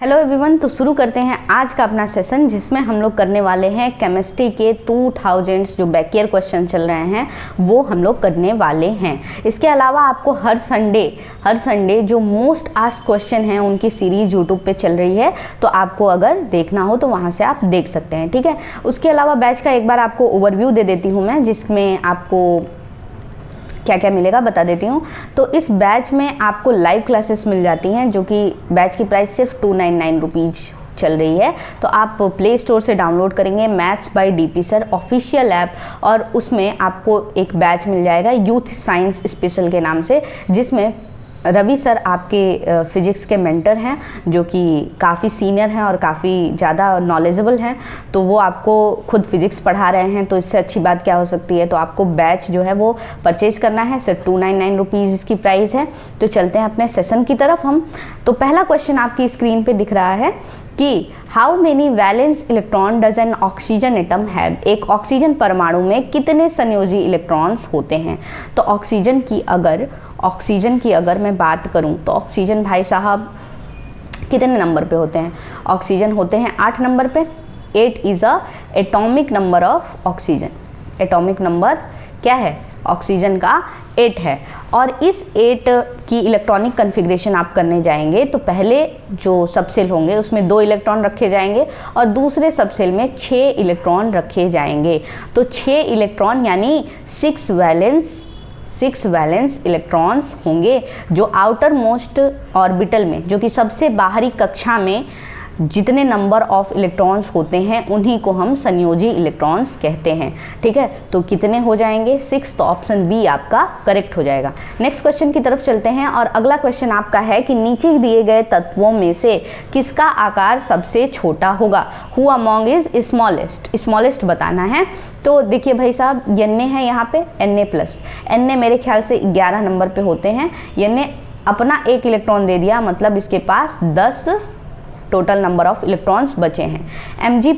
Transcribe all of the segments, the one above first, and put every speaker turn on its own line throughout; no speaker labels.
Hello everyone, तो शुरू करते हैं आज का अपना सेशन जिसमें हम लोग करने वाले हैं केमिस्ट्री के 2000 जो बैक ईयर क्वेश्चन चल रहे हैं वो हम लोग करने वाले हैं। इसके अलावा आपको हर संडे जो मोस्ट आस्क्ड क्वेश्चन हैं उनकी सीरीज यूट्यूब पे चल रही है, तो आपको अगर देखना हो तो वहाँ से आप देख सकते हैं, ठीक है। उसके अलावा बैच का एक बार आपको ओवरव्यू दे देती हूँ मैं, जिसमें आपको क्या क्या मिलेगा बता देती हूँ। तो इस बैच में आपको लाइव क्लासेस मिल जाती हैं, जो कि बैच की प्राइस सिर्फ 299 रुपीज़ चल रही है। तो आप प्ले स्टोर से डाउनलोड करेंगे maths by DP sir official app, और उसमें आपको एक बैच मिल जाएगा यूथ साइंस स्पेशल के नाम से, जिसमें रवि सर आपके फिजिक्स के मेंटर हैं, जो कि काफ़ी सीनियर हैं और काफ़ी ज़्यादा नॉलेजेबल हैं। तो वो आपको खुद फिजिक्स पढ़ा रहे हैं, तो इससे अच्छी बात क्या हो सकती है। तो आपको बैच जो है वो परचेज़ करना है, सिर्फ 299 रुपीज़ इसकी प्राइस है। तो चलते हैं अपने सेशन की तरफ हम। तो पहला क्वेश्चन आपकी स्क्रीन पे दिख रहा है कि how many valence electron does N oxygen atom have. एक ऑक्सीजन परमाणु में कितने संयोजी इलेक्ट्रॉन्स होते हैं। तो ऑक्सीजन की अगर मैं बात करूं तो ऑक्सीजन भाई साहब कितने नंबर पे होते हैं। ऑक्सीजन होते हैं 8 नंबर पे। 8 is a atomic number of oxygen. Atomic number क्या है ऑक्सीजन का 8 है। और इस 8 की इलेक्ट्रॉनिक कन्फिग्रेशन आप करने जाएंगे तो पहले जो सबसेल होंगे उसमें 2 इलेक्ट्रॉन रखे जाएंगे और दूसरे सबसेल में 6 इलेक्ट्रॉन रखे जाएंगे। तो 6 इलेक्ट्रॉन यानी 6 वैलेंस इलेक्ट्रॉन्स होंगे, जो आउटर मोस्ट ऑर्बिटल में, जो कि सबसे बाहरी कक्षा में जितने नंबर ऑफ इलेक्ट्रॉन्स होते हैं उन्हीं को हम संयोजी इलेक्ट्रॉन्स कहते हैं, ठीक है। तो कितने हो जाएंगे 6, तो ऑप्शन बी आपका करेक्ट हो जाएगा। नेक्स्ट क्वेश्चन की तरफ चलते हैं, और अगला क्वेश्चन आपका है कि नीचे दिए गए तत्वों में से किसका आकार सबसे छोटा होगा। हु अमॉन्ग इज स्मॉलेस्ट बताना है। तो देखिए भाई साहब, Na है यहाँ पे, Na मेरे ख्याल से 11 नंबर पे होते हैं। Na अपना 1 इलेक्ट्रॉन दे दिया, मतलब इसके पास 10 टोटल नंबर ऑफ इलेक्ट्रॉन्स बचे हैं। Mg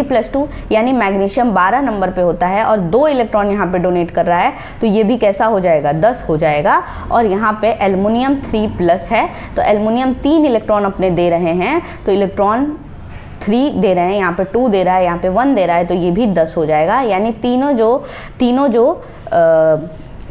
प्लस टू यानी मैग्नीशियम 12 नंबर पे होता है और 2 इलेक्ट्रॉन यहाँ पे डोनेट कर रहा है, तो ये भी कैसा हो जाएगा 10 हो जाएगा। और यहाँ पे एल्युमिनियम 3+ है, तो एल्युमिनियम 3 इलेक्ट्रॉन अपने दे रहे हैं, तो इलेक्ट्रॉन 3 दे रहे हैं, यहाँ पे 2 दे रहा है, यहाँ पे 1 दे रहा है, तो ये भी 10 हो जाएगा। यानी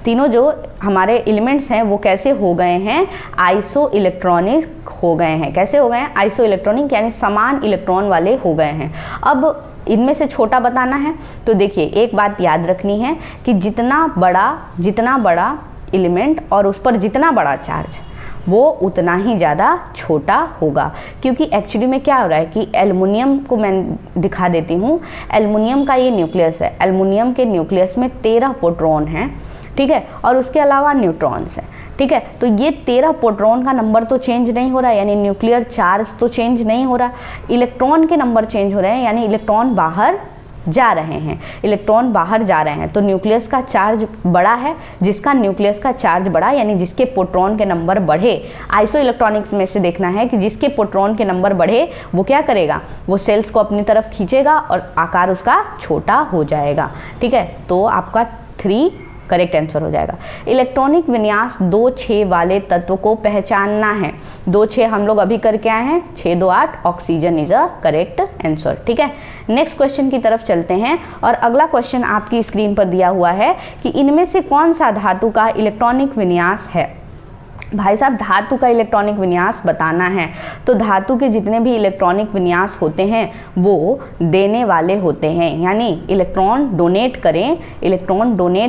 तीनों जो हमारे एलिमेंट्स हैं वो कैसे हो गए हैं, आइसो इलेक्ट्रॉनिक हो गए हैं। कैसे हो गए हैं आइसो इलेक्ट्रॉनिक, यानी समान इलेक्ट्रॉन वाले हो गए हैं। अब इनमें से छोटा बताना है, तो देखिए एक बात याद रखनी है कि जितना बड़ा एलिमेंट और उस पर जितना बड़ा चार्ज, वो उतना ही ज़्यादा छोटा होगा। क्योंकि एक्चुअली में क्या हो रहा है कि एल्युमिनियम को मैं दिखा देती हूँ। एल्युमिनियम का ये न्यूक्लियस है, एल्युमिनियम के न्यूक्लियस में 13 प्रोटॉन हैं, ठीक है, और उसके अलावा न्यूट्रॉन्स हैं, ठीक है। तो ये 13 प्रोटॉन का नंबर तो चेंज नहीं हो रहा है, यानी न्यूक्लियर चार्ज तो चेंज नहीं हो रहा, इलेक्ट्रॉन के नंबर चेंज हो रहे हैं, यानी इलेक्ट्रॉन बाहर जा रहे हैं। तो न्यूक्लियस का चार्ज बड़ा है, जिसका न्यूक्लियस का चार्ज बड़ा यानी जिसके प्रोटॉन के नंबर बढ़े। आइसो इलेक्ट्रॉनिक्स में से देखना है कि जिसके प्रोटॉन के नंबर बढ़े वो क्या करेगा, वो सेल्स को अपनी तरफ खींचेगा और आकार उसका छोटा हो जाएगा, ठीक है। तो आपका 3 करेक्ट आंसर हो जाएगा। इलेक्ट्रॉनिक विन्यास 2-6 वाले तत्व को पहचानना है। 2-6 हम लोग अभी करके आए हैं, 6-2-8 oxygen is a correct answer, ठीक है। नेक्स्ट क्वेश्चन की तरफ चलते हैं, और अगला क्वेश्चन आपकी स्क्रीन पर दिया हुआ है कि इनमें से कौन सा धातु का इलेक्ट्रॉनिक विन्यास है। भाई साहब, धातु का इलेक्ट्रॉनिक विन्यास बताना है। तो धातु के जितने भी इलेक्ट्रॉनिक विन्यास होते हैं वो देने वाले होते हैं, यानी इलेक्ट्रॉन डोनेट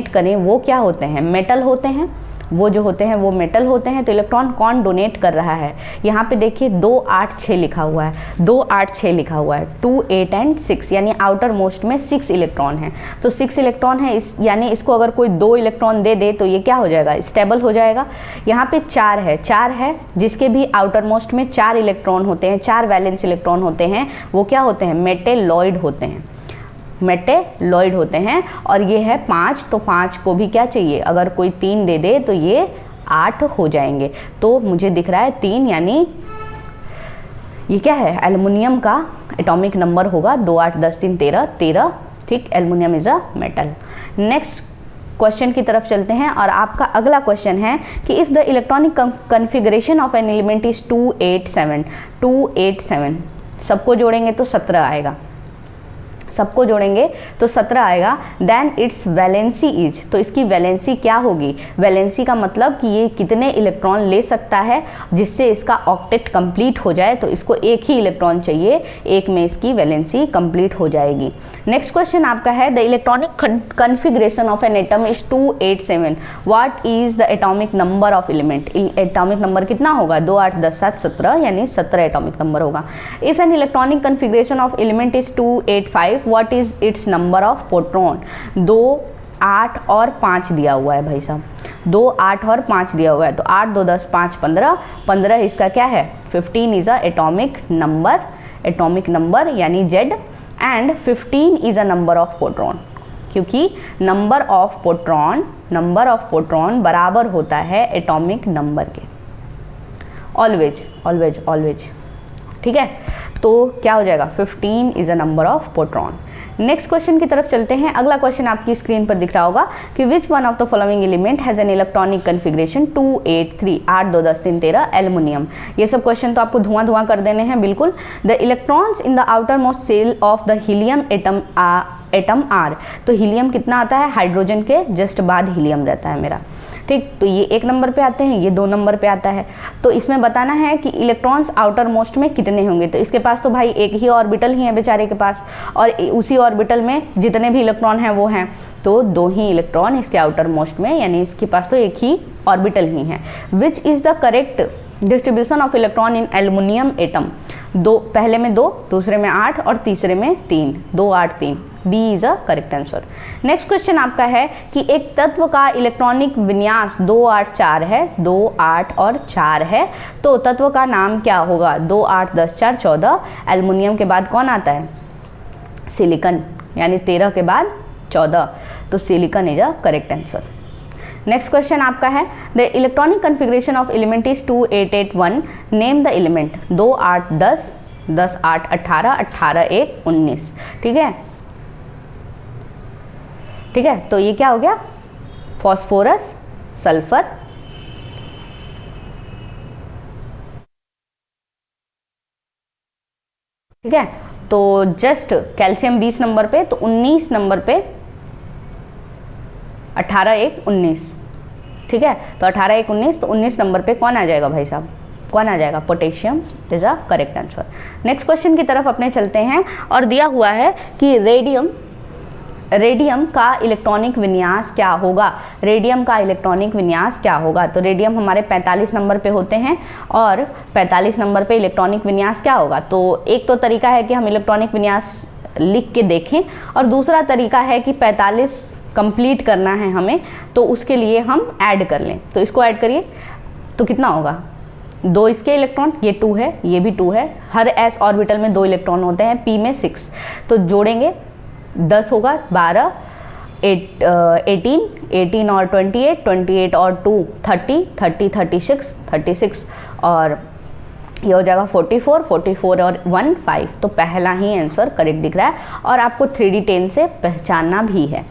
करें वो क्या होते हैं, मेटल होते हैं। वो जो होते हैं वो मेटल होते हैं। तो इलेक्ट्रॉन कौन डोनेट कर रहा है, यहाँ पे देखिए 2 8 6 लिखा हुआ है, 2 8 6 लिखा हुआ है, 2 8 एंड 6, यानी आउटर मोस्ट में 6 इलेक्ट्रॉन है। तो 6 इलेक्ट्रॉन है, यानी इसको अगर कोई 2 इलेक्ट्रॉन दे दे तो ये क्या हो जाएगा, स्टेबल हो जाएगा। यहाँ पे 4 है, जिसके भी आउटर मोस्ट में 4 इलेक्ट्रॉन होते हैं, 4 वैलेंस इलेक्ट्रॉन होते हैं, वो क्या होते हैं, मेटेलॉइड होते हैं। और ये है 5, तो 5 को भी क्या चाहिए, अगर कोई 3 दे दे तो ये 8 हो जाएंगे। तो मुझे दिख रहा है 3, यानी ये क्या है, एल्युमिनियम का एटॉमिक नंबर होगा 2 8 10 3 13, ठीक। Aluminium is a metal. Next question की तरफ चलते हैं और आपका अगला क्वेश्चन है कि if the electronic configuration of an element is 287 सबको जोड़ेंगे तो 17 आएगा, सबको जोड़ेंगे तो 17 आएगा। देन इट्स वैलेंसी इज, तो इसकी वैलेंसी क्या होगी? वैलेंसी का मतलब कि ये कितने इलेक्ट्रॉन ले सकता है जिससे इसका ऑक्टेट कंप्लीट हो जाए, तो इसको एक ही इलेक्ट्रॉन चाहिए, एक में इसकी वैलेंसी कंप्लीट हो जाएगी। नेक्स्ट क्वेश्चन आपका है the electronic configuration of an atom is 287, what is the atomic number of element? Atomic number कितना होगा? 2 8 10 7 17, यानी 17 एटॉमिक नंबर होगा। If an electronic configuration of element is 285, what is it's number of proton? 2 8 और 5 दिया हुआ है भाई साहब, 2 8 और 5 दिया हुआ है, तो 8 2 10 5 15, 15 इसका क्या है? 15 इज अ एटॉमिक नंबर यानी Z, and 15 is a number of proton, क्योंकि नंबर ऑफ प्रोटॉन बराबर होता है एटॉमिक नंबर के, ऑलवेज। ठीक है, तो क्या हो जाएगा? 15 is a number of proton. Next question की तरफ चलते हैं। अगला क्वेश्चन आपकी स्क्रीन पर दिख रहा होगा कि विच one of the following element has an electronic configuration 283, 8 2 10 3 13 aluminium. ये सब क्वेश्चन तो आपको धुआं कर देने हैं बिल्कुल। The electrons in the outermost shell of the helium atom are, तो हीलियम कितना आता है? हाइड्रोजन के जस्ट बाद हीलियम रहता है मेरा, ठीक। तो ये 1 नंबर पे आते हैं, ये 2 नंबर पे आता है। तो इसमें बताना है कि इलेक्ट्रॉन्स आउटर मोस्ट में कितने होंगे, तो इसके पास तो भाई एक ही ऑर्बिटल ही है बेचारे के पास, और उसी ऑर्बिटल में जितने भी इलेक्ट्रॉन हैं वो हैं, तो 2 ही इलेक्ट्रॉन इसके आउटर मोस्ट में, यानी इसके पास तो एक ही ऑर्बिटल ही है। Which is the correct distribution of electron in aluminium atom? 2, पहले में 2, दूसरे में 8 और तीसरे में 3, 2 8 3, B is a correct answer. Next question आपका है कि एक तत्व का इलेक्ट्रॉनिक विन्यास 2 8 4 है, 2 8 और 4 है, तो तत्व का नाम क्या होगा? 2 8 10 4 14, एल्युमिनियम के बाद कौन आता है? सिलिकॉन, यानी 13 के बाद 14, तो silicon is a correct answer. Next question आपका है the electronic configuration of element is 2881, name the element. 2 8 10, 10 8 18, 18 1 19, ठीक है, तो ये क्या हो गया? फॉस्फोरस, सल्फर, ठीक है, तो जस्ट कैल्शियम 20 नंबर पे, तो 19 नंबर पे 18 1 19, ठीक है, तो 18 1 19, तो 19 नंबर पे कौन आ जाएगा भाई साहब? कौन आ जाएगा? Potassium is a correct answer. Next question की तरफ अपने चलते हैं और दिया हुआ है कि रेडियम का इलेक्ट्रॉनिक विन्यास क्या होगा? रेडियम का इलेक्ट्रॉनिक विन्यास क्या होगा? तो रेडियम हमारे 45 नंबर पे होते हैं, और 45 नंबर पे इलेक्ट्रॉनिक विन्यास क्या होगा? तो एक तो तरीका है कि हम इलेक्ट्रॉनिक विन्यास लिख के देखें, और दूसरा तरीका है कि 45 कंप्लीट करना है हमें, तो उसके लिए हम ऐड कर लें। तो इसको ऐड करिए, तो कितना होगा? 2 इसके इलेक्ट्रॉन, ये 2 है, ये भी 2 है, हर s ऑर्बिटल में 2 इलेक्ट्रॉन होते हैं, p में 6, तो जोड़ेंगे 10 होगा, 12 18 और 28 और 2 30 36 और ये हो जाएगा 44 और 1 5, तो पहला ही आंसर करेक्ट दिख रहा है, और आपको 3D10 से पहचानना भी है,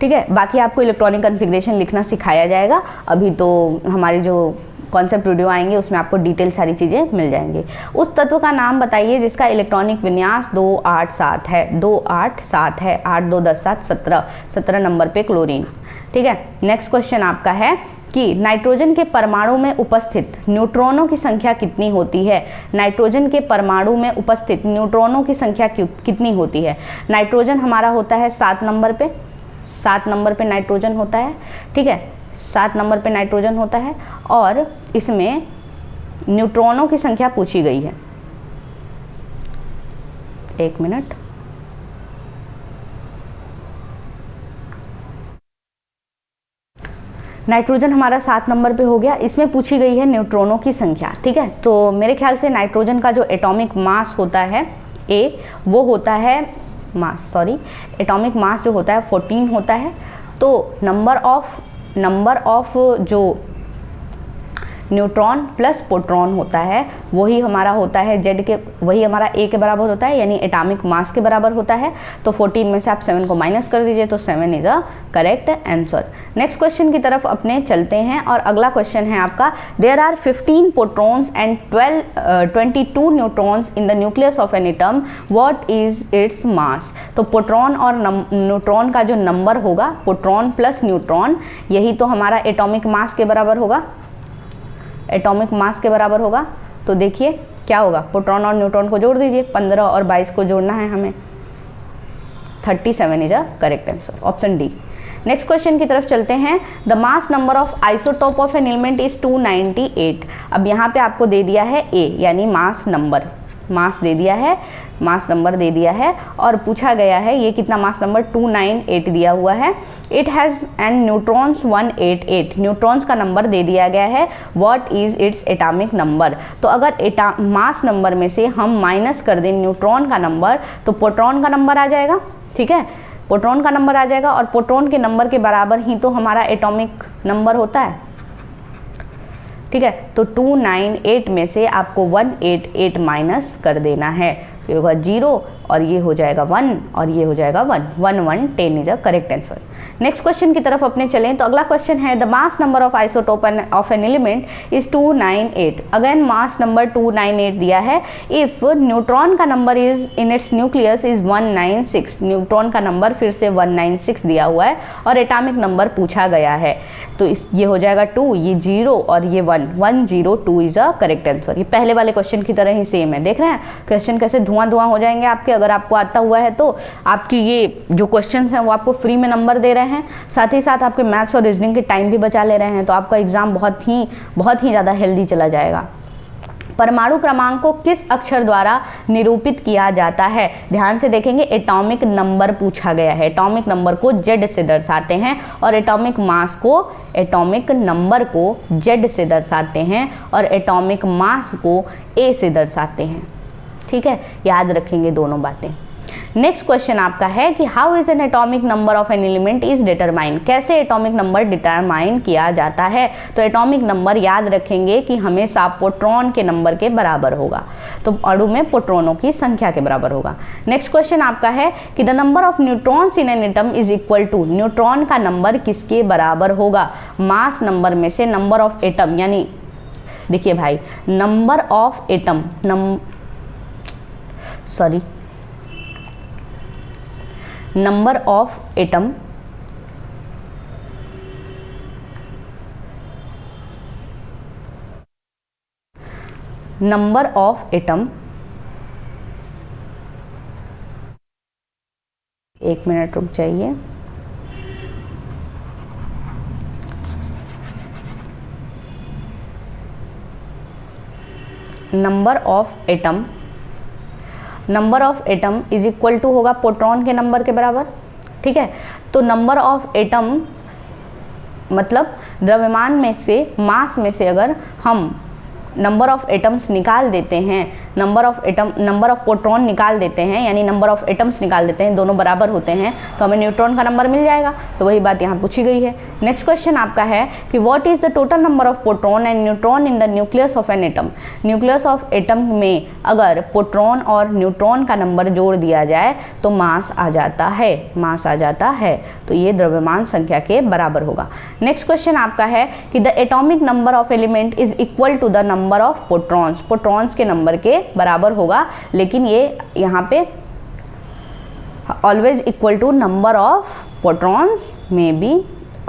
ठीक है। बाकी आपको इलेक्ट्रॉनिक कन्फिग्रेशन लिखना सिखाया जाएगा, अभी तो हमारी जो कॉन्सेप्ट वीडियो आएंगे उसमें आपको डिटेल सारी चीज़ें मिल जाएंगी। उस तत्व का नाम बताइए जिसका इलेक्ट्रॉनिक विन्यास 2 8 7 है, 2 8 7 है, 8 2 10 7 17 नंबर पे क्लोरीन, ठीक है। नेक्स्ट क्वेश्चन आपका है कि नाइट्रोजन के परमाणु में उपस्थित न्यूट्रॉनों की संख्या कितनी होती है? नाइट्रोजन के परमाणु में उपस्थित न्यूट्रॉनों की संख्या कितनी होती है? नाइट्रोजन हमारा होता है 7 नंबर पे, 7 नंबर पे नाइट्रोजन होता है, ठीक है, 7 नंबर पे नाइट्रोजन होता है, और इसमें न्यूट्रॉनों की संख्या पूछी गई है। 1 मिनट, नाइट्रोजन हमारा 7 नंबर पे हो गया, इसमें पूछी गई है न्यूट्रॉनों की संख्या, ठीक है। तो मेरे ख्याल से नाइट्रोजन का जो एटॉमिक मास होता है वो होता है एटॉमिक मास जो होता है 14 होता है, तो नंबर ऑफ जो न्यूट्रॉन प्लस प्रोटॉन होता है वही हमारा होता है जेड के, वही हमारा ए के बराबर होता है, यानी एटॉमिक मास के बराबर होता है। तो 14 में से आप 7 को माइनस कर दीजिए तो 7 is a correct answer. Next question की तरफ अपने चलते हैं और अगला क्वेश्चन है आपका, there are 15 protons and 22 neutrons in the nucleus of an atom, what is its mass. तो प्रोटॉन और न्यूट्रॉन का जो नंबर होगा, प्रोटॉन प्लस न्यूट्रॉन, यही तो हमारा एटॉमिक मास के बराबर होगा, एटॉमिक मास के बराबर होगा। तो देखिए क्या होगा, प्रोटॉन और न्यूट्रॉन को जोड़ दीजिए, 15 और 22 को जोड़ना है हमें, 37 is a correct answer, option D. Next question की तरफ चलते हैं, the mass number of isotope of an element is 298। अब यहाँ पे आपको दे दिया है ए, यानी मास नंबर, मास दे दिया है, मास नंबर दे दिया है और पूछा गया है ये कितना मास नंबर 298 दिया हुआ है। It has and neutrons 188, neutrons का नंबर दे दिया गया है, what is its atomic number. तो अगर मास नंबर में से हम माइनस कर दें न्यूट्रॉन का नंबर तो प्रोटॉन का नंबर आ जाएगा, ठीक है, प्रोटॉन का नंबर आ जाएगा और प्रोटॉन के नंबर के बराबर ही तो हमारा एटॉमिक नंबर होता है, ठीक है। तो 298 में से आपको 188 माइनस कर देना है, तो ये होगा 0 और ये हो जाएगा 1 और ये हो जाएगा 1, 1 1 10 is a correct answer. Next question की तरफ अपने चलें तो अगला क्वेश्चन है, the mass number of isotope of an element is 298। Again mass number 298 दिया है। इफ न्यूट्रॉन का number is in its nucleus is 196, neutron का नंबर फिर से 196 दिया हुआ है और एटॉमिक नंबर पूछा गया है, तो ये हो जाएगा 2, ये 0 और ये 1, 102 इज अ करेक्ट आंसर। ये पहले वाले क्वेश्चन की तरह ही सेम है, देख रहे हैं क्वेश्चन कैसे धुआं धुआं हो जाएंगे आपके, अगर आपको आता हुआ है तो आपकी ये जो क्वेश्चंस हैं वो आपको फ्री में नंबर दे रहे हैं, साथ ही साथ आपके मैथ्स और रीजनिंग के टाइम भी बचा ले रहे हैं, तो आपका एग्जाम बहुत ही ज़्यादा हेल्दी चला जाएगा। परमाणु क्रमांक को किस अक्षर द्वारा निरूपित किया जाता है, ध्यान से देखेंगे, एटॉमिक नंबर पूछा गया है, एटॉमिक नंबर को जेड से दर्शाते हैं और एटॉमिक मास को, एटॉमिक नंबर को जेड से दर्शाते हैं और एटॉमिक मास को ए से दर्शाते हैं, ठीक है, याद रखेंगे दोनों बातें। नेक्स्ट क्वेश्चन आपका है कि how is an atomic number of an element is determine, कैसे एटॉमिक नंबर डिटरमाइन किया जाता है। तो एटॉमिक नंबर याद रखेंगे कि हमेशा प्रोटॉन के नंबर के बराबर होगा, तो अणु में प्रोटॉनों की संख्या के बराबर होगा। नेक्स्ट क्वेश्चन आपका है कि the number of neutrons in an atom is equal to, neutron का नंबर किसके बराबर होगा, मास नंबर में से नंबर ऑफ एटम, यानी देखिए भाई number of atom, number of atom number of atom, एक मिनट रुक जाइए, number of atom, number of atom is equal to होगा प्रोटॉन के नंबर के बराबर, ठीक है। तो नंबर ऑफ एटम मतलब द्रव्यमान में से, मास में से अगर हम नंबर ऑफ एटम्स निकाल देते हैं, नंबर ऑफ प्रोटॉन निकाल देते हैं, यानी नंबर ऑफ एटम्स निकाल देते हैं, दोनों बराबर होते हैं, तो हमें न्यूट्रॉन का नंबर मिल जाएगा। तो वही बात यहाँ पूछी गई है। नेक्स्ट क्वेश्चन आपका है कि what is the total number of proton and neutron in the nucleus of an atom, nucleus of atom में अगर प्रोटॉन और न्यूट्रॉन का नंबर जोड़ दिया जाए तो मास आ जाता है, मास आ जाता है, तो ये द्रव्यमान संख्या के बराबर होगा। नेक्स्ट क्वेश्चन आपका है कि the atomic number of element is equal to the number of protons, protons के नंबर के बराबर होगा, लेकिन ये यहाँ पे always equal to number of protons में भी,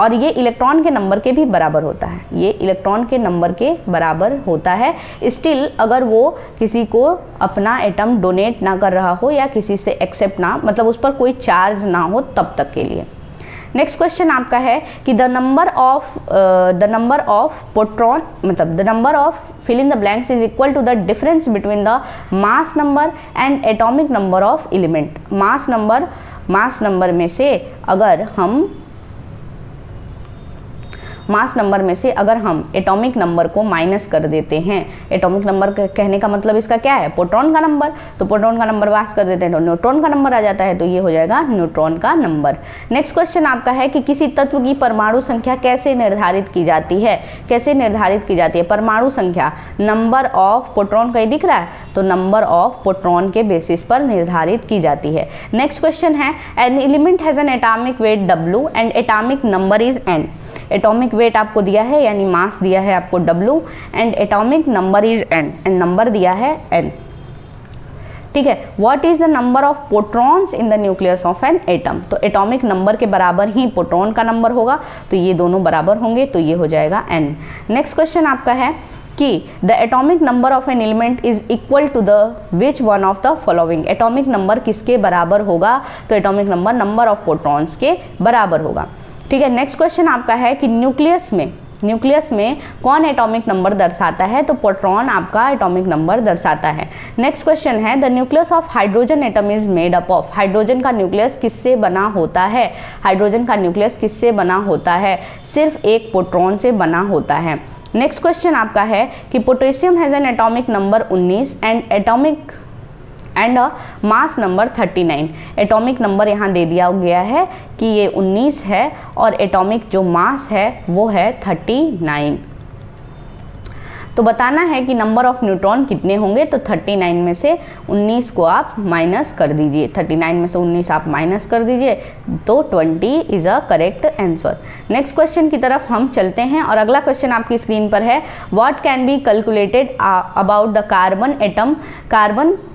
और ये इलेक्ट्रॉन के नंबर के भी बराबर होता है, ये इलेक्ट्रॉन के नंबर के बराबर होता है। स्टिल अगर वो किसी को अपना एटम डोनेट ना कर रहा हो या किसी से एक्सेप्ट ना, मतलब उस पर कोई चार्ज ना हो, तब तक के लिए। नेक्स्ट क्वेश्चन आपका है कि द नंबर ऑफ प्रोटॉन, मतलब the number of fill in the blanks is equal to the difference between the mass number and atomic number of element. Mass number में से अगर हम मास नंबर में से अगर हम एटॉमिक नंबर को माइनस कर देते हैं, एटॉमिक नंबर कहने का मतलब इसका क्या है, प्रोटॉन का नंबर, तो प्रोटॉन का नंबर पास कर देते हैं तो न्यूट्रॉन का नंबर आ जाता है, तो ये हो जाएगा न्यूट्रॉन का नंबर। नेक्स्ट क्वेश्चन आपका है कि किसी तत्व की परमाणु संख्या कैसे निर्धारित की जाती है, कैसे निर्धारित की जाती है परमाणु संख्या, नंबर ऑफ प्रोटॉन कहीं दिख रहा है, तो नंबर ऑफ प्रोटॉन के बेसिस पर निर्धारित की जाती है। नेक्स्ट क्वेश्चन है an element has an atomic weight W and atomic number is N। Atomic weight आपको दिया है यानी मास दिया है आपको W and atomic number is N and number दिया है N। ठीक है, what is the number of protons in the nucleus of an atom, तो एटॉमिक नंबर के बराबर ही प्रोटॉन का नंबर होगा, तो ये दोनों बराबर होंगे, तो ये हो जाएगा N। नेक्स्ट क्वेश्चन आपका है कि the atomic number of an element is equal to the which one of the following, atomic number किसके बराबर होगा, तो atomic number number of protons के बराबर होगा। ठीक है, नेक्स्ट क्वेश्चन आपका है कि न्यूक्लियस में कौन एटॉमिक नंबर दर्शाता है, तो प्रोटॉन आपका एटॉमिक नंबर दर्शाता है। नेक्स्ट क्वेश्चन है the nucleus of hydrogen atom is made up of, hydrogen का न्यूक्लियस किससे बना होता है, हाइड्रोजन का न्यूक्लियस किससे बना होता है, सिर्फ एक प्रोटॉन से बना होता है। नेक्स्ट क्वेश्चन आपका है कि potassium has an atomic number 19 and mass number 39। Atomic number यहाँ दे दिया गया है कि ये 19 है और एटॉमिक जो मास है वो है 39। तो बताना है कि नंबर ऑफ न्यूट्रॉन कितने होंगे, तो 39 में से 19 को आप माइनस कर दीजिए, 39 में से 19 आप माइनस कर दीजिए, तो 20 is a correct answer. Next question की तरफ हम चलते हैं और अगला क्वेश्चन आपकी स्क्रीन पर है what can be calculated about the carbon atom.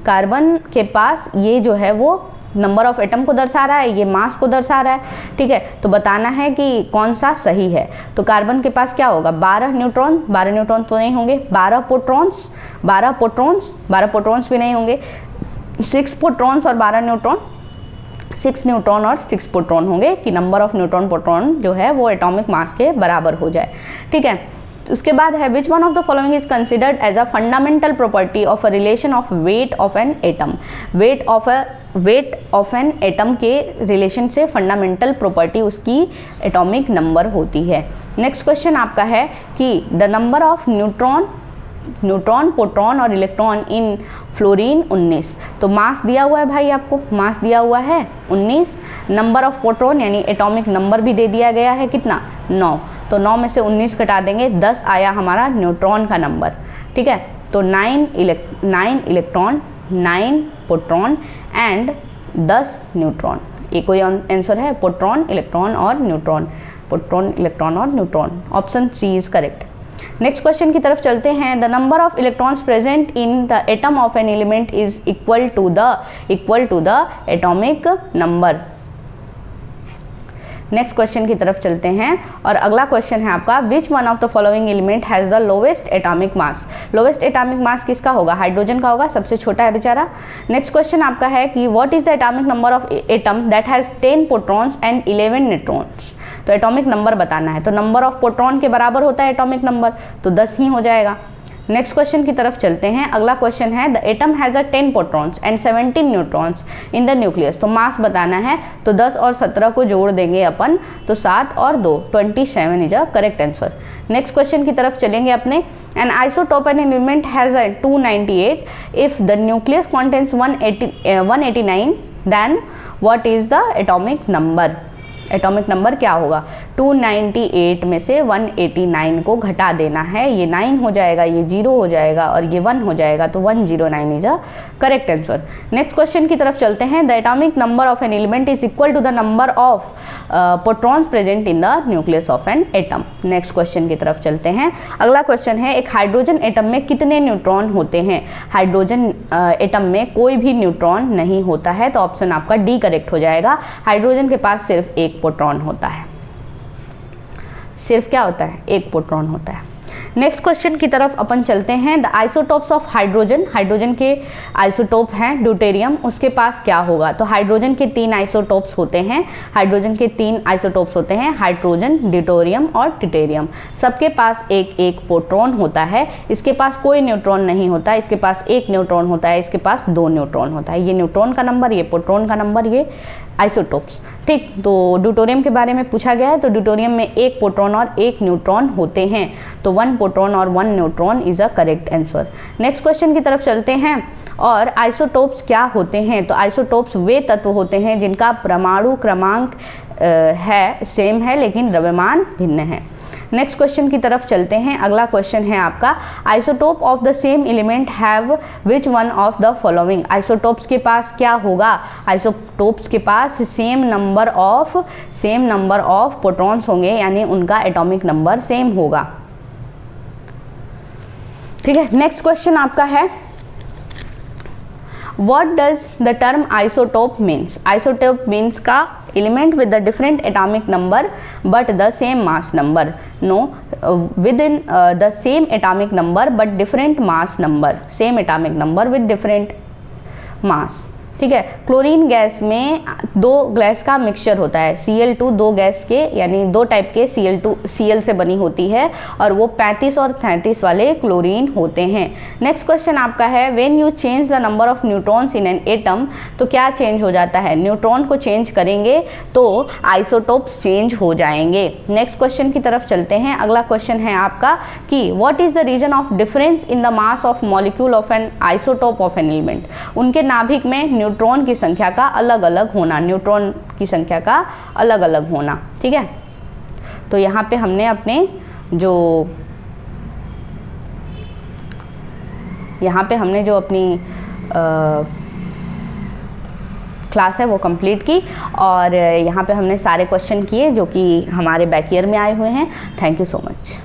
Carbon के पास ये जो है वो नंबर ऑफ एटम को दर्शा रहा है, ये मास को दर्शा रहा है। ठीक है, तो बताना है कि कौन सा सही है, तो कार्बन के पास क्या होगा 12 न्यूट्रॉन तो नहीं होंगे, 12 प्रोटॉन्स भी नहीं होंगे, 6 प्रोटॉन्स और 12 न्यूट्रॉन, 6 न्यूट्रॉन और 6 प्रोटॉन होंगे कि नंबर ऑफ न्यूट्रॉन प्रोटॉन जो है वो एटॉमिक मास के बराबर हो जाए। ठीक है, उसके बाद है which one of the following is considered as a fundamental property of a relation of weight of an atom. Weight of an atom के रिलेशन से फंडामेंटल प्रॉपर्टी उसकी एटॉमिक नंबर होती है। नेक्स्ट क्वेश्चन आपका है कि the number of neutron, proton और electron in fluorine 19। तो मास दिया हुआ है भाई, आपको मास दिया हुआ है 19, नंबर ऑफ प्रोटॉन यानी एटॉमिक नंबर भी दे दिया गया है कितना 9, तो 9 में से 19 घटा देंगे 10 आया हमारा न्यूट्रॉन का नंबर। ठीक है, तो 9 इलेक्ट्रॉन 9 प्रोटॉन एंड 10 न्यूट्रॉन, ये कोई आंसर है, प्रोटॉन इलेक्ट्रॉन और neutron, option C is correct. Next question की तरफ चलते हैं the number of electrons present in the atom of an element is equal to the atomic number. Next question की तरफ चलते हैं और अगला क्वेश्चन है आपका which one of the following element has the lowest atomic mass. Lowest atomic mass किसका होगा, हाइड्रोजन का होगा, सबसे छोटा है बेचारा। नेक्स्ट क्वेश्चन आपका है कि what is the atomic number of atom that has 10 protons and 11 neutrons. तो एटॉमिक नंबर बताना है, तो नंबर ऑफ प्रोटॉन के बराबर होता है एटॉमिक नंबर, तो 10 ही हो जाएगा। नेक्स्ट क्वेश्चन की तरफ चलते हैं, अगला क्वेश्चन है the atom has a 10 protons and 17 neutrons in the nucleus. तो मास बताना है, तो 10 और 17 को जोड़ देंगे अपन, तो 7 और 2 27 is a correct answer. Next question की तरफ चलेंगे अपने an isotope an element has a 298 if the nucleus contains 189 then what is the atomic number. Atomic number क्या होगा, 298 में से 189 को घटा देना है, ये 9 हो जाएगा, ये 0 हो जाएगा और ये 1 हो जाएगा, तो 109 is a correct answer. Next question की तरफ चलते हैं the atomic number of an element is equal to the number of protons present in the nucleus of an atom. Next question की तरफ चलते हैं, अगला क्वेश्चन है एक हाइड्रोजन एटम में कितने न्यूट्रॉन होते हैं। हाइड्रोजन एटम में कोई भी न्यूट्रॉन नहीं होता है, तो ऑप्शन आपका डी करेक्ट हो जाएगा। हाइड्रोजन के पास सिर्फ एक प्रोटॉन होता है, सिर्फ क्या होता है, एक प्रोटॉन होता है। नेक्स्ट क्वेश्चन की तरफ अपन चलते हैं the isotopes of hydrogen. Hydrogen के आइसोटोप हैं ड्यूटेरियम, उसके पास क्या होगा, तो हाइड्रोजन के 3 आइसोटोप्स होते हैं, हाइड्रोजन के 3 आइसोटोप्स होते हैं, हाइड्रोजन, ड्यूटेरियम और ट्रिटेरियम। सबके पास एक एक प्रोटॉन होता है, इसके पास कोई न्यूट्रॉन नहीं होता, इसके पास एक न्यूट्रॉन होता है, इसके पास 2 न्यूट्रॉन होता है। ये न्यूट्रॉन का नंबर, ये प्रोटॉन का नंबर, ये आइसोटोप्स। ठीक, तो ड्यूटेरियम के बारे में पूछा गया है, तो ड्यूटेरियम में एक प्रोटॉन और एक न्यूट्रॉन होते हैं, तो 1 प्रोटॉन और 1 neutron is a correct answer. Next question की तरफ चलते हैं। और आइसोटोप्स क्या होते हैं? तो आइसोटोप्स वे तत्व होते हैं जिनका परमाणु क्रमांक है सेम है लेकिन द्रव्यमान भिन्न है। नेक्स्ट क्वेश्चन की तरफ चलते हैं। अगला क्वेश्चन है आपका, isotope of the same element have which one of the following. Isotopes के पास क्या होगा? आइसोटोप्स के पास सेम नंबर ऑफ प्रोटॉन्स होंगे, यानी उनका एटॉमिक नंबर सेम होगा। ठीक है, नेक्स्ट क्वेश्चन आपका है, What does the term isotope means? Isotope means का element with the different atomic number but the same mass number. No, within the same atomic number but different mass number. Same atomic number with different mass. ठीक है, chlorine gas में 2 gas का mixture होता है, Cl2 2 gas के यानी 2 type के Cl से बनी होती है और वो 35 और 33 वाले क्लोरीन होते हैं। नेक्स्ट क्वेश्चन आपका है, when you change the number of neutrons in an atom, तो क्या चेंज हो जाता है? न्यूट्रॉन को चेंज करेंगे तो आइसोटोप्स चेंज हो जाएंगे। नेक्स्ट क्वेश्चन की तरफ चलते हैं। अगला क्वेश्चन है आपका कि what is the reason of difference in the mass of molecule of an isotope of an element. उनके नाभिक में न्यूट्रॉन की संख्या का अलग अलग होना, न्यूट्रॉन की संख्या का अलग अलग होना। ठीक है, तो यहाँ पे हमने अपने जो अपनी क्लास है वो कंप्लीट की और यहाँ पे हमने सारे क्वेश्चन किए जो कि हमारे बैक ईयर में आए हुए हैं। Thank you so much.